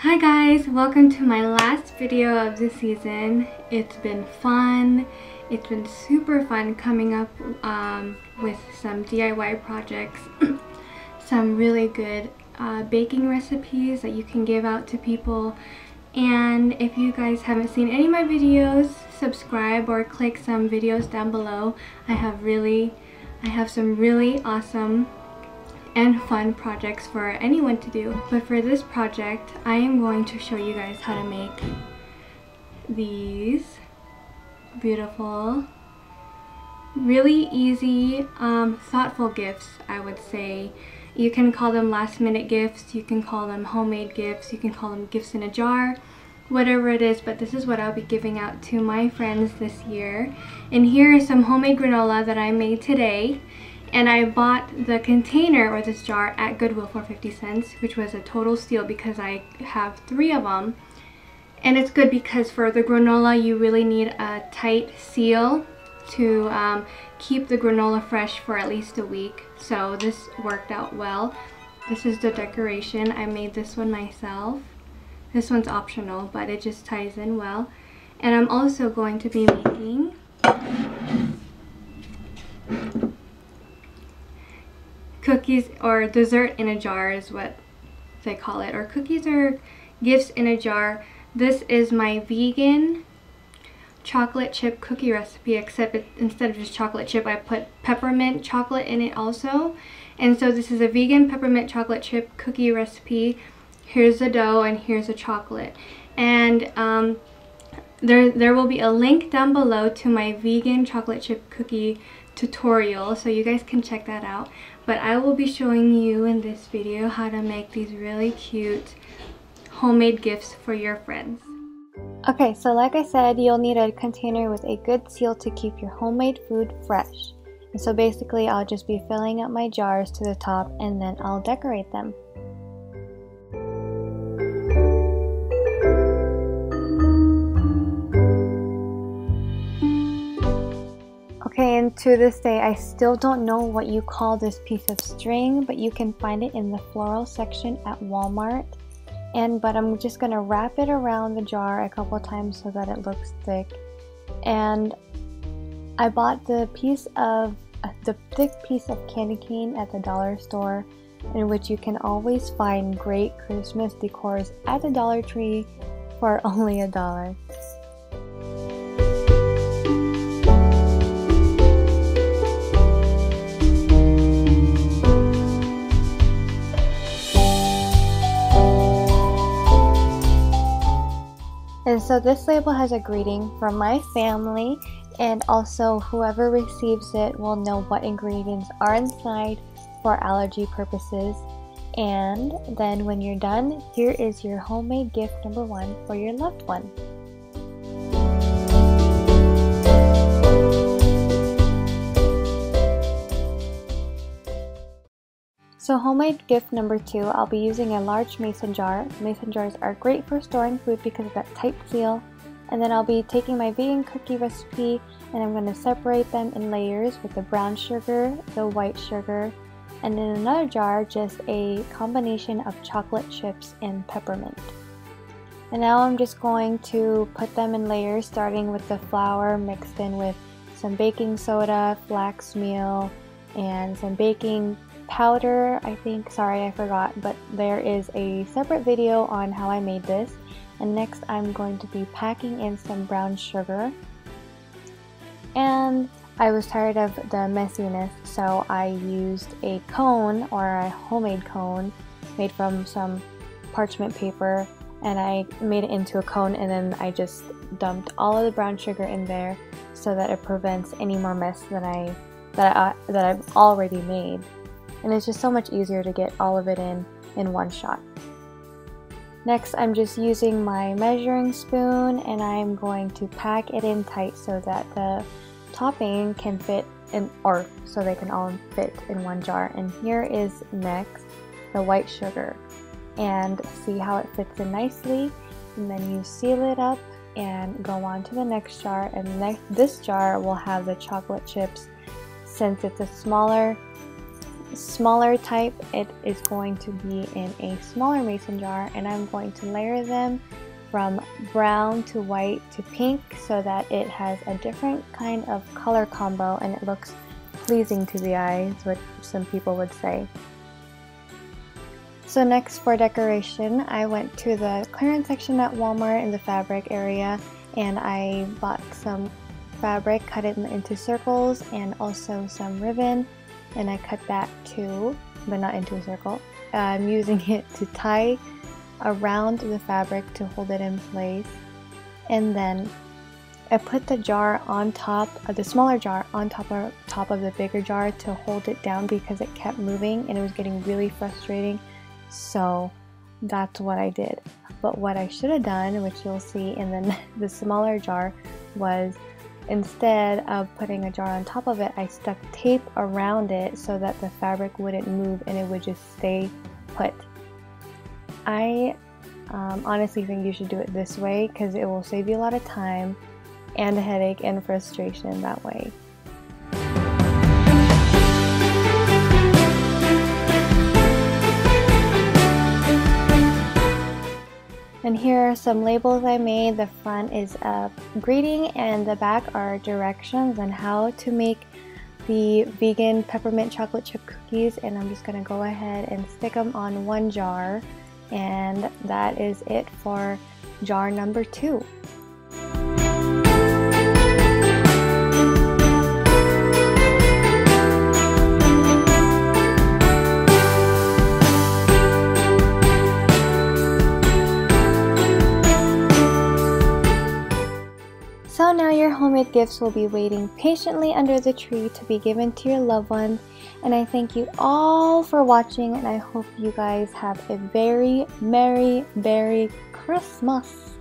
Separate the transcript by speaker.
Speaker 1: Hi guys, welcome to my last video of the season. It's been fun. It's been super fun coming up with some DIY projects, some really good baking recipes that you can give out to people. And if you guys haven't seen any of my videos, subscribe or click some videos down below. I have some really awesome and fun projects for anyone to do. But for this project, I am going to show you guys how to make these beautiful, really easy, thoughtful gifts, I would say. You can call them last minute gifts, you can call them homemade gifts, you can call them gifts in a jar, whatever it is, but this is what I'll be giving out to my friends this year. And here is some homemade granola that I made today. And I bought the container or this jar at Goodwill for 50 cents, which was a total steal because I have 3 of them. And it's good because for the granola, you really need a tight seal to keep the granola fresh for at least a week. So this worked out well. This is the decoration. I made this one myself. This one's optional, but it just ties in well. And I'm also going to be making cookies, or dessert in a jar is what they call it, or cookies or gifts in a jar. This is my vegan chocolate chip cookie recipe, except instead of just chocolate chip, I put peppermint chocolate in it also. And so this is a vegan peppermint chocolate chip cookie recipe. Here's the dough and here's the chocolate. And there will be a link down below to my vegan chocolate chip cookie tutorial, so you guys can check that out. But I will be showing you in this video how to make these really cute homemade gifts for your friends. Okay, so like I said, you'll need a container with a good seal to keep your homemade food fresh. And so basically I'll just be filling up my jars to the top and then I'll decorate them. Okay, and to this day, I still don't know what you call this piece of string, but you can find it in the floral section at Walmart. But I'm just gonna wrap it around the jar a couple times so that it looks thick. And I bought the thick piece of candy cane at the dollar store, in which you can always find great Christmas decors at the Dollar Tree for only $1. And so this label has a greeting from my family, and also whoever receives it will know what ingredients are inside for allergy purposes. And then when you're done, here is your homemade gift number 1 for your loved one. So homemade gift number 2, I'll be using a large mason jar. Mason jars are great for storing food because of that tight seal. And then I'll be taking my vegan cookie recipe and I'm going to separate them in layers with the brown sugar, the white sugar, and in another jar just a combination of chocolate chips and peppermint. And now I'm just going to put them in layers, starting with the flour mixed in with some baking soda, flax meal, and some baking powder, I think. Sorry, I forgot, but there is a separate video on how I made this. And next I'm going to be packing in some brown sugar. And I was tired of the messiness, so I used a cone, or a homemade cone made from some parchment paper, and I made it into a cone, and then I just dumped all of the brown sugar in there so that it prevents any more mess that I've already made. And it's just so much easier to get all of it in one shot. Next, I'm just using my measuring spoon and I'm going to pack it in tight so that the topping can fit in, or so they can all fit in one jar. And here is next the white sugar, and see how it fits in nicely. And then you seal it up and go on to the next jar, and this jar will have the chocolate chips. Since it's a smaller smaller type, it is going to be in a smaller mason jar, and I'm going to layer them from brown to white to pink so that it has a different kind of color combo and it looks pleasing to the eyes, what some people would say. So next for decoration, I went to the clearance section at Walmart in the fabric area, and I bought some fabric, cut it into circles, and also some ribbon, and I cut that too, but not into a circle. I'm using it to tie around the fabric to hold it in place, and then I put the jar on top of the smaller jar on top of the bigger jar to hold it down because it kept moving and it was getting really frustrating. So that's what I did. But what I should have done, which you'll see in the smaller jar, was instead of putting a jar on top of it, I stuck tape around it so that the fabric wouldn't move and it would just stay put. I honestly think you should do it this way because it will save you a lot of time and a headache and frustration that way. And here are some labels I made. The front is a greeting and the back are directions on how to make the vegan peppermint chocolate chip cookies, and I'm just going to go ahead and stick them on one jar, and that is it for jar number 2. So now your homemade gifts will be waiting patiently under the tree to be given to your loved ones, and I thank you all for watching, and I hope you guys have a very Merry Christmas!